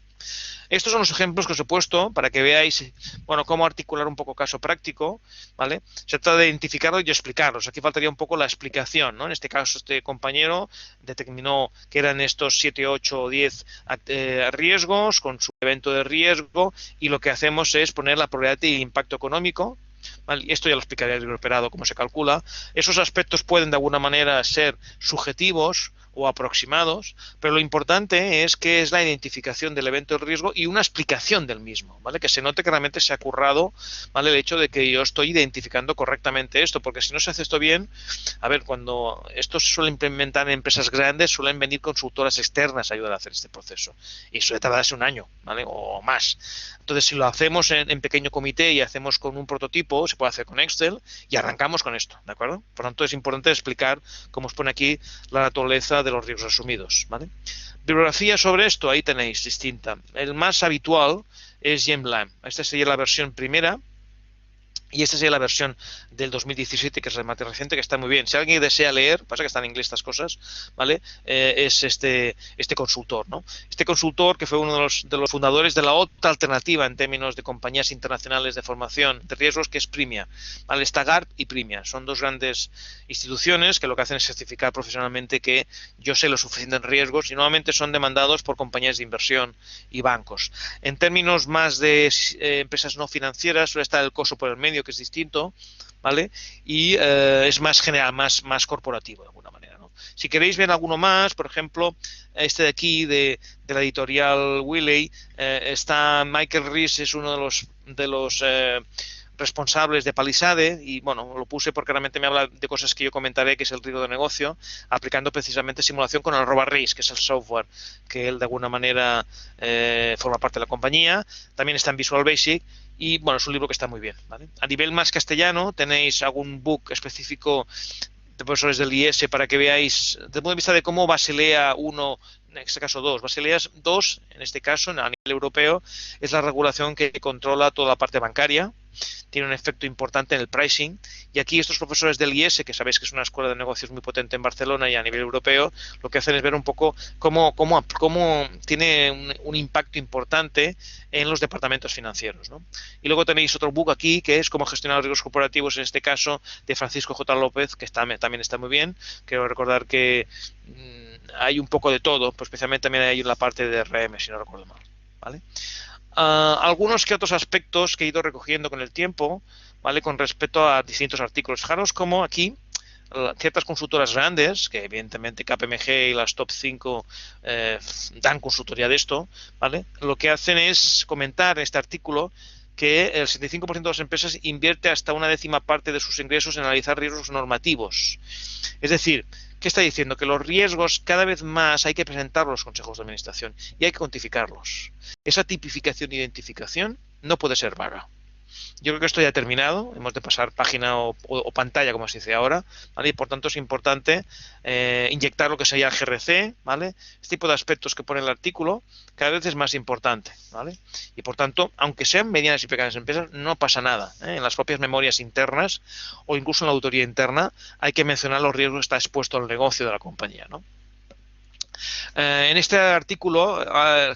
Estos son los ejemplos que os he puesto para que veáis, bueno, cómo articular un poco caso práctico, ¿vale? Se trata de identificarlo y explicarlos. Aquí faltaría un poco la explicación, ¿no? En este caso, este compañero determinó que eran estos 7, 8 o 10 riesgos con su evento de riesgo, y lo que hacemos es poner la probabilidad de impacto económico, ¿vale? Y esto ya lo explicaré el operado cómo se calcula. Esos aspectos pueden de alguna manera ser subjetivos o aproximados, pero lo importante es que es la identificación del evento de riesgo y una explicación del mismo, ¿vale? Que se note que realmente se ha currado, ¿vale? El hecho de que yo estoy identificando correctamente esto, porque si no se hace esto bien, a ver, cuando esto se suele implementar en empresas grandes, suelen venir consultoras externas a ayudar a hacer este proceso, y suele tardarse un año, ¿vale? O más. Entonces, si lo hacemos en pequeño comité y hacemos con un prototipo, se puede hacer con Excel y arrancamos con esto, ¿de acuerdo? Por lo tanto, es importante explicar, como os pone aquí, la naturaleza de los riesgos asumidos, ¿vale? Bibliografía sobre esto, ahí tenéis, distinta. El más habitual es Jim Lam. Esta sería la versión primera. Y esta sería la versión del 2017, que es la más reciente, que está muy bien. Si alguien desea leer, pasa que están en inglés estas cosas, ¿vale? Es este consultor, ¿no? Este consultor, que fue uno de los fundadores de la otra alternativa en términos de compañías internacionales de formación de riesgos, que es Primia, ¿vale? Está GARP y Primia. Son dos grandes instituciones que lo que hacen es certificar profesionalmente que yo sé lo suficiente en riesgos, y normalmente son demandados por compañías de inversión y bancos. En términos más de empresas no financieras, suele estar el COSO por el medio, que es distinto, ¿vale? Y es más general, más corporativo de alguna manera, ¿no? Si queréis ver alguno más, por ejemplo, este de aquí de la editorial Wiley, está Michael Rees, es uno de los responsables de Palisade, y bueno, lo puse porque realmente me habla de cosas que yo comentaré, que es el riesgo de negocio, aplicando precisamente simulación con el Risk, que es el software que él de alguna manera forma parte de la compañía. También está en Visual Basic. Y bueno, es un libro que está muy bien, ¿vale? A nivel más castellano, tenéis algún book específico de profesores del IES para que veáis, desde el punto de vista de cómo Basilea 1 en este caso dos. Basilea II, en este caso, a nivel europeo, es la regulación que controla toda la parte bancaria, tiene un efecto importante en el pricing, y aquí estos profesores del IES, que sabéis que es una escuela de negocios muy potente en Barcelona y a nivel europeo, lo que hacen es ver un poco cómo tiene un impacto importante en los departamentos financieros, ¿no? Y luego tenéis otro book aquí, que es cómo gestionar los riesgos corporativos, en este caso de Francisco J. López, que también está muy bien. Quiero recordar que hay un poco de todo, pues especialmente también hay la parte de RM, si no recuerdo mal, ¿vale? Algunos que otros aspectos que he ido recogiendo con el tiempo, ¿vale? Con respecto a distintos artículos. Fijaros como aquí ciertas consultoras grandes, que evidentemente KPMG y las top 5 dan consultoría de esto, ¿vale? Lo que hacen es comentar en este artículo que el 75% de las empresas invierte hasta una décima parte de sus ingresos en analizar riesgos normativos. Es decir, ¿qué está diciendo? Que los riesgos cada vez más hay que presentarlos a los consejos de administración y hay que cuantificarlos. Esa tipificación e identificación no puede ser vaga. Yo creo que esto ya ha terminado, hemos de pasar página o pantalla, como se dice ahora, ¿vale? Y por tanto es importante inyectar lo que sería el GRC, ¿vale? Este tipo de aspectos que pone el artículo cada vez es más importante, ¿vale? Y por tanto, aunque sean medianas y pequeñas empresas, no pasa nada, ¿eh? En las propias memorias internas o incluso en la auditoría interna hay que mencionar los riesgos que está expuesto al negocio de la compañía, ¿no? En este artículo,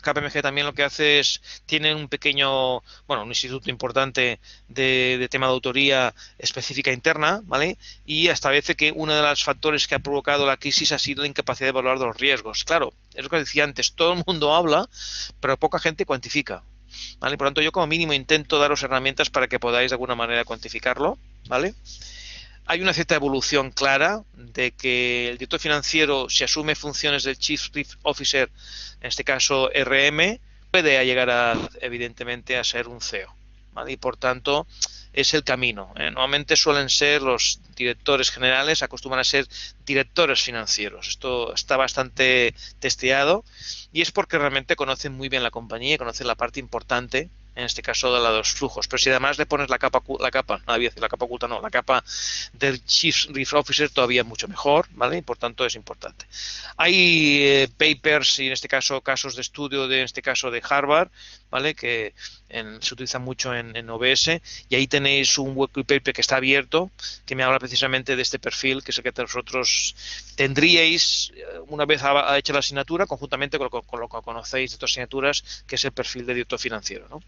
KPMG también lo que hace es, tiene un pequeño, bueno, un instituto importante de tema de autoría específica interna, ¿vale? Y establece que uno de los factores que ha provocado la crisis ha sido la incapacidad de evaluar los riesgos. Claro, es lo que decía antes, todo el mundo habla, pero poca gente cuantifica, ¿vale? Por lo tanto, yo como mínimo intento daros herramientas para que podáis de alguna manera cuantificarlo, ¿vale? Hay una cierta evolución clara de que el director financiero, si asume funciones del Chief Risk Officer, en este caso RM, puede llegar evidentemente a ser un CEO, ¿vale? Y por tanto es el camino, ¿eh? Normalmente suelen ser los directores generales, acostumbran a ser directores financieros. Esto está bastante testeado y es porque realmente conocen muy bien la compañía y conocen la parte importante, en este caso de los flujos. Pero si además le pones la capa oculta no, la capa del Chief Risk Officer, todavía mucho mejor, ¿vale? Y por tanto es importante. Hay papers y en este caso casos de estudio en este caso de Harvard, ¿vale? Que se utiliza mucho en OBS, y ahí tenéis un web paper que está abierto, que me habla precisamente de este perfil, que es el que vosotros tendríais una vez hecha la asignatura, conjuntamente con lo que conocéis de otras asignaturas, que es el perfil de director financiero, ¿no?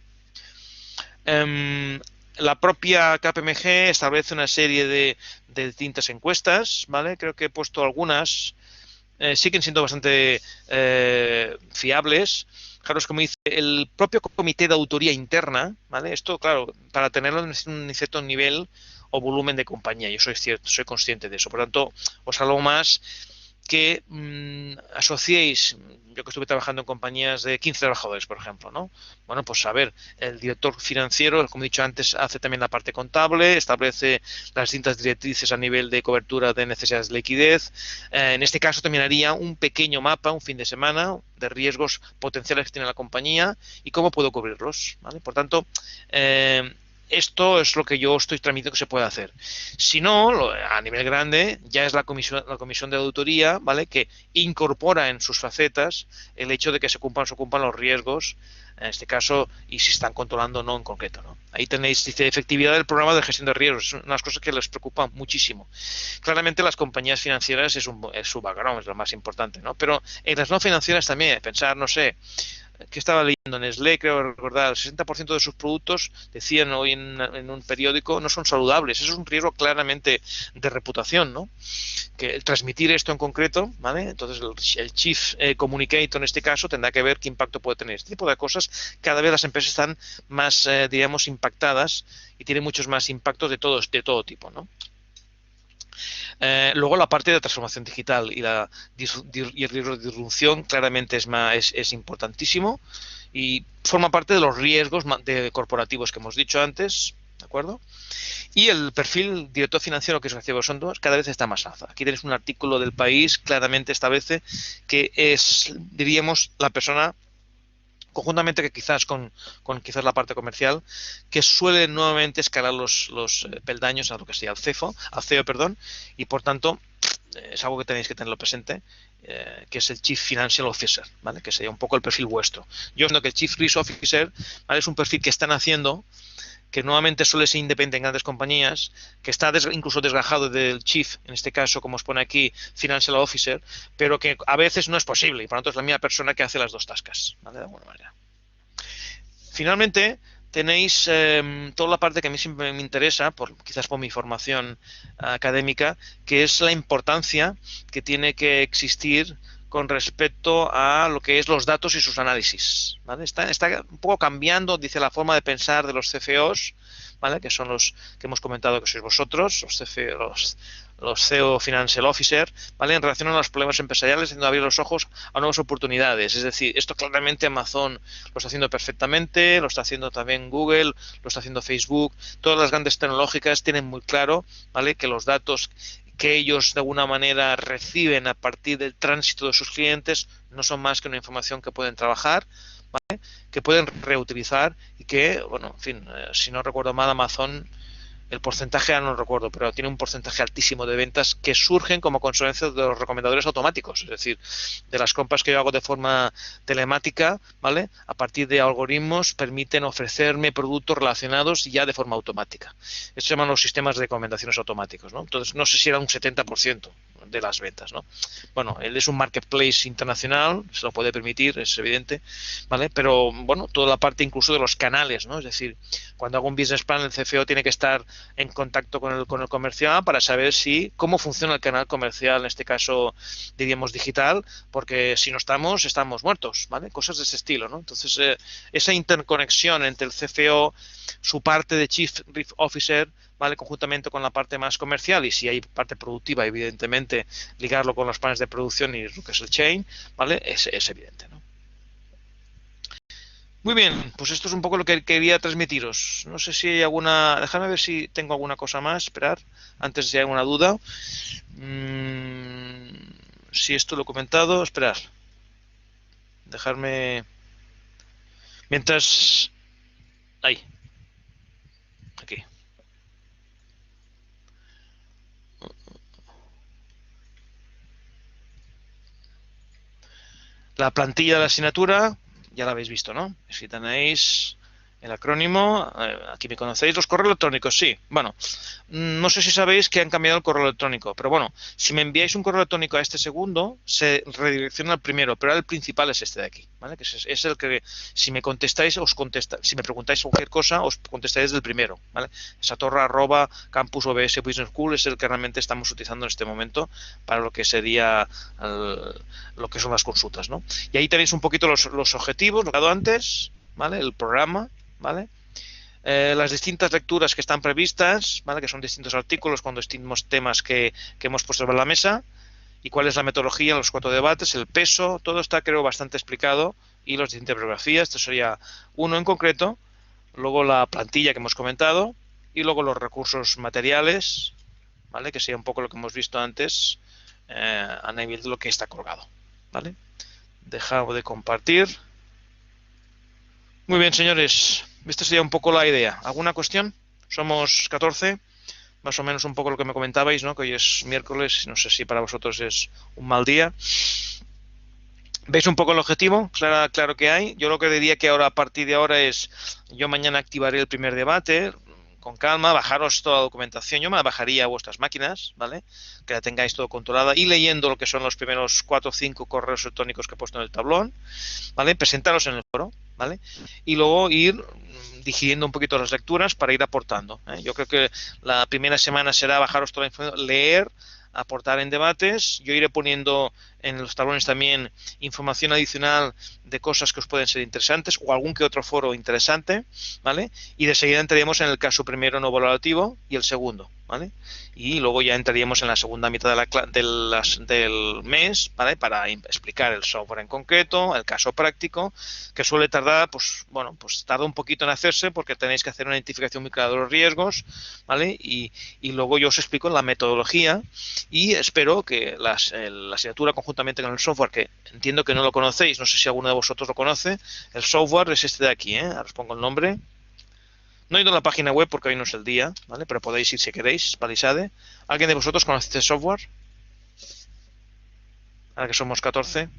La propia KPMG establece una serie de distintas encuestas, ¿vale? Creo que he puesto algunas, siguen siendo bastante fiables. Claro, es como dice el propio comité de auditoría interna, ¿vale? Esto, claro, para tenerlo en un cierto nivel o volumen de compañía, yo soy consciente de eso. Por lo tanto, os hablo más que asociéis, yo que estuve trabajando en compañías de 15 trabajadores, por ejemplo, ¿no? Bueno, pues a ver, el director financiero, como he dicho antes, hace también la parte contable, establece las distintas directrices a nivel de cobertura de necesidades de liquidez. En este caso también haría un pequeño mapa, un fin de semana, de riesgos potenciales que tiene la compañía y cómo puedo cubrirlos, ¿vale? Por tanto, esto es lo que yo estoy tramitando que se puede hacer. Si no, a nivel grande, ya es la comisión de auditoría, ¿vale? Que incorpora en sus facetas el hecho de que se cumplan los riesgos, en este caso, y si están controlando o no en concreto, ¿no? Ahí tenéis, dice, efectividad del programa de gestión de riesgos. Es una de las cosas que les preocupa muchísimo. Claramente las compañías financieras es su background, es lo más importante, ¿no? Pero en las no financieras también, pensar, no sé, que estaba leyendo en Nestlé, creo recordar, el 60% de sus productos, decían hoy en un periódico, no son saludables. Eso es un riesgo claramente de reputación, ¿no? Que el transmitir esto en concreto, ¿vale? Entonces el Chief Communicator en este caso tendrá que ver qué impacto puede tener. Este tipo de cosas, cada vez las empresas están más, digamos, impactadas y tienen muchos más impactos de todo tipo, ¿no? Luego la parte de transformación digital y el riesgo de disrupción claramente es importantísimo y forma parte de los riesgos corporativos que hemos dicho antes, ¿de acuerdo? Y el perfil director financiero, que es García Bosondo, cada vez está más alza. Aquí tenéis un artículo del País, claramente establece que es, diríamos, la persona, conjuntamente que quizás con quizás la parte comercial, que suele nuevamente escalar los peldaños a lo que sería al CEO, perdón, y por tanto es algo que tenéis que tenerlo presente, que es el Chief Financial Officer, ¿vale? Que sería un poco el perfil vuestro. Yo entiendo que el Chief Risk Officer, ¿vale? Es un perfil que están haciendo, que nuevamente suele ser independiente en grandes compañías, que está incluso desgajado del Chief, en este caso, como os pone aquí, Financial Officer, pero que a veces no es posible, y por lo tanto es la misma persona que hace las dos tascas, ¿vale? De alguna manera. Finalmente, tenéis toda la parte que a mí siempre me interesa, quizás por mi formación académica, que es la importancia que tiene que existir con respecto a lo que es los datos y sus análisis, ¿vale? Está un poco cambiando, dice, la forma de pensar de los CFOs, ¿vale? Que son los que hemos comentado que sois vosotros, los CFO, los CEO Financial Officer, ¿vale? En relación a los problemas empresariales, haciendo abrir los ojos a nuevas oportunidades. Es decir, esto claramente Amazon lo está haciendo perfectamente, lo está haciendo también Google, lo está haciendo Facebook. Todas las grandes tecnológicas tienen muy claro, ¿vale? Que los datos que ellos de alguna manera reciben a partir del tránsito de sus clientes no son más que una información que pueden trabajar, ¿vale? Que pueden reutilizar y que, bueno, en fin, si no recuerdo mal, Amazon, el porcentaje ya no lo recuerdo, pero tiene un porcentaje altísimo de ventas que surgen como consecuencia de los recomendadores automáticos, es decir, de las compras que yo hago de forma telemática, ¿vale? A partir de algoritmos permiten ofrecerme productos relacionados ya de forma automática. Esto se llaman los sistemas de recomendaciones automáticos, ¿no? Entonces, no sé si era un 70% de las ventas, ¿no? Bueno, él es un marketplace internacional, se lo puede permitir, es evidente, ¿vale? Pero, bueno, toda la parte incluso de los canales, ¿no? Es decir, cuando hago un business plan, el CFO tiene que estar en contacto con el comercial para saber cómo funciona el canal comercial, en este caso, diríamos, digital, porque si no estamos muertos, ¿vale? Cosas de ese estilo, ¿no? Entonces, esa interconexión entre el CFO, su parte de Chief Risk Officer, ¿vale? Conjuntamente con la parte más comercial, y si hay parte productiva, evidentemente, ligarlo con los planes de producción y lo que es el chain, ¿vale? Es evidente, ¿no? Muy bien, pues esto es un poco lo que quería transmitiros. No sé si hay alguna... Déjame ver si tengo alguna cosa más, esperar, antes de si hay alguna duda. Si esto lo he comentado, esperar. Dejarme... Mientras... Ahí. Aquí. La plantilla de la asignatura, ya la habéis visto, ¿no? Si tenéis el acrónimo, aquí me conocéis, los correos electrónicos, sí. Bueno, no sé si sabéis que han cambiado el correo electrónico, pero bueno, si me enviáis un correo electrónico a este segundo, se redirecciona al primero, pero el principal es este de aquí, ¿vale? Que es el que, si me contestáis, si me preguntáis cualquier cosa, os contestáis del primero, ¿vale? Satorra@Campus OBS Business School es el que realmente estamos utilizando en este momento para lo que sería lo que son las consultas, ¿no? Y ahí tenéis un poquito los objetivos, lo que he dado antes, ¿vale? El programa, ¿vale? Las distintas lecturas que están previstas, ¿vale? Que son distintos artículos con distintos temas que hemos puesto sobre la mesa, y cuál es la metodología, los 4 debates, el peso, todo está creo bastante explicado, y las distintas bibliografías, esto sería uno en concreto, luego la plantilla que hemos comentado, y luego los recursos materiales, ¿vale? Que sería un poco lo que hemos visto antes a nivel de lo que está colgado, ¿vale? Dejamos de compartir. Muy bien, señores. Esta sería un poco la idea. ¿Alguna cuestión? Somos 14, más o menos un poco lo que me comentabais, ¿no? Que hoy es miércoles, no sé si para vosotros es un mal día. ¿Veis un poco el objetivo? Claro que hay. Yo lo que diría que ahora, a partir de ahora, es yo mañana activaré el primer debate, con calma, bajaros toda la documentación. Yo me la bajaría a vuestras máquinas, ¿vale? Que la tengáis todo controlada y leyendo lo que son los primeros 4 o 5 correos electrónicos que he puesto en el tablón, ¿vale? Presentaros en el foro, ¿vale? Y luego ir digiriendo un poquito las lecturas para ir aportando, ¿eh? Yo creo que la primera semana será bajaros toda la información, leer, aportar en debates. Yo iré poniendo en los tablones también información adicional de cosas que os pueden ser interesantes o algún que otro foro interesante, ¿vale? Y de seguida entraríamos en el caso primero no valorativo y el segundo, ¿vale? Y luego ya entraríamos en la segunda mitad del mes, ¿vale? Para explicar el software en concreto, el caso práctico, que suele tardar, pues bueno, pues tarda un poquito en hacerse porque tenéis que hacer una identificación muy clara de los riesgos, ¿vale? Y luego yo os explico la metodología y espero que la asignatura conjuntamente con el software, que entiendo que no lo conocéis, no sé si alguno de vosotros lo conoce, el software es este de aquí, ahora os pongo el nombre. No he ido a la página web porque hoy no es el día, ¿vale? Pero podéis ir si queréis, Palisade. ¿Alguien de vosotros conoce este software? ahora que somos 14.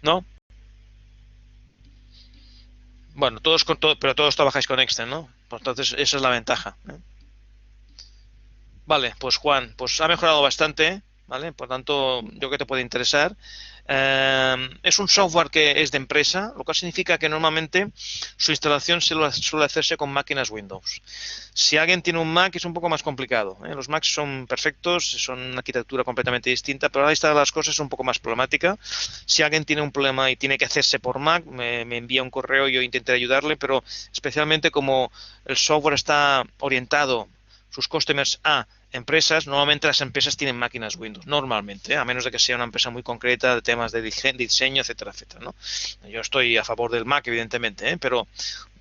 ¿No? Bueno, todos con todo, pero todos trabajáis con Excel, ¿no? Pues entonces esa es la ventaja, ¿eh? Vale, pues Juan, pues ha mejorado bastante, ¿vale? Por tanto, yo creo que te puede interesar. Es un software que es de empresa, lo cual significa que normalmente su instalación suele hacerse con máquinas Windows. Si alguien tiene un Mac es un poco más complicado, ¿eh? Los Macs son perfectos, son una arquitectura completamente distinta, pero ahí está las cosas es un poco más problemática. Si alguien tiene un problema y tiene que hacerse por Mac, me envía un correo y yo intentaré ayudarle, pero especialmente como el software está orientado sus customers a empresas, normalmente las empresas tienen máquinas Windows, normalmente, ¿eh? A menos de que sea una empresa muy concreta de temas de diseño, etcétera, etcétera, ¿no? Yo estoy a favor del Mac, evidentemente, ¿eh? Pero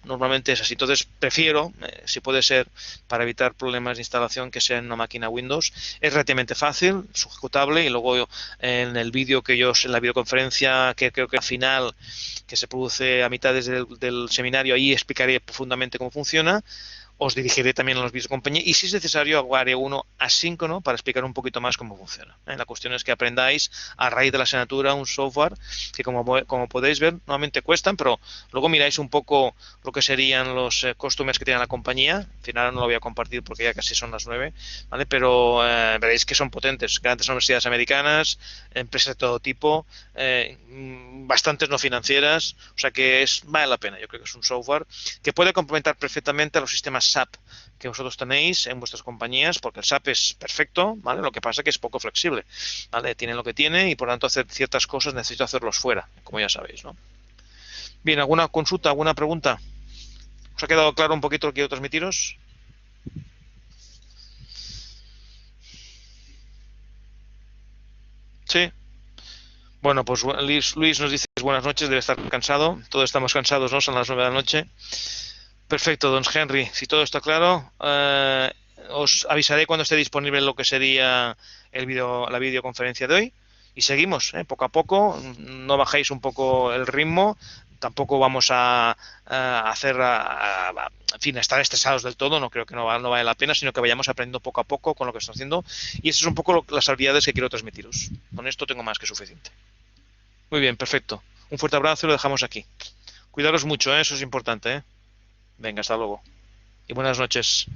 normalmente es así. Entonces prefiero, si puede ser, para evitar problemas de instalación, que sea en una máquina Windows. Es relativamente fácil, es ejecutable y luego en el vídeo que yo, en la videoconferencia que creo que al final, que se produce a mitad del seminario, ahí explicaré profundamente cómo funciona. Os dirigiré también a los vídeos de compañía y si es necesario haré uno asíncrono para explicar un poquito más cómo funciona. La cuestión es que aprendáis a raíz de la asignatura un software que como podéis ver normalmente cuestan, pero luego miráis un poco lo que serían los customers que tiene la compañía. Al final no lo voy a compartir porque ya casi son las 9, ¿vale? Pero veréis que son potentes. Grandes universidades americanas, empresas de todo tipo, bastantes no financieras, o sea que vale la pena. Yo creo que es un software que puede complementar perfectamente a los sistemas SAP que vosotros tenéis en vuestras compañías, porque el SAP es perfecto, ¿vale? Lo que pasa es que es poco flexible, ¿vale? Tiene lo que tiene y por lo tanto hacer ciertas cosas necesito hacerlos fuera, como ya sabéis, ¿no? Bien, ¿alguna consulta, alguna pregunta? ¿Os ha quedado claro un poquito lo que quiero transmitiros? Sí. Bueno, pues Luis nos dice buenas noches, debe estar cansado. Todos estamos cansados, ¿no? Son las 9 de la noche. Perfecto, don Henry. Si todo está claro, os avisaré cuando esté disponible lo que sería la videoconferencia de hoy. Y seguimos, poco a poco. No bajéis un poco el ritmo. Tampoco vamos a hacer, en fin, a estar estresados del todo. No creo que no vale la pena, sino que vayamos aprendiendo poco a poco con lo que estamos haciendo. Y esas son un poco las habilidades que quiero transmitiros. Con esto tengo más que suficiente. Muy bien, perfecto. Un fuerte abrazo y lo dejamos aquí. Cuidaros mucho, eso es importante, ¿eh? Venga, hasta luego. Y buenas noches.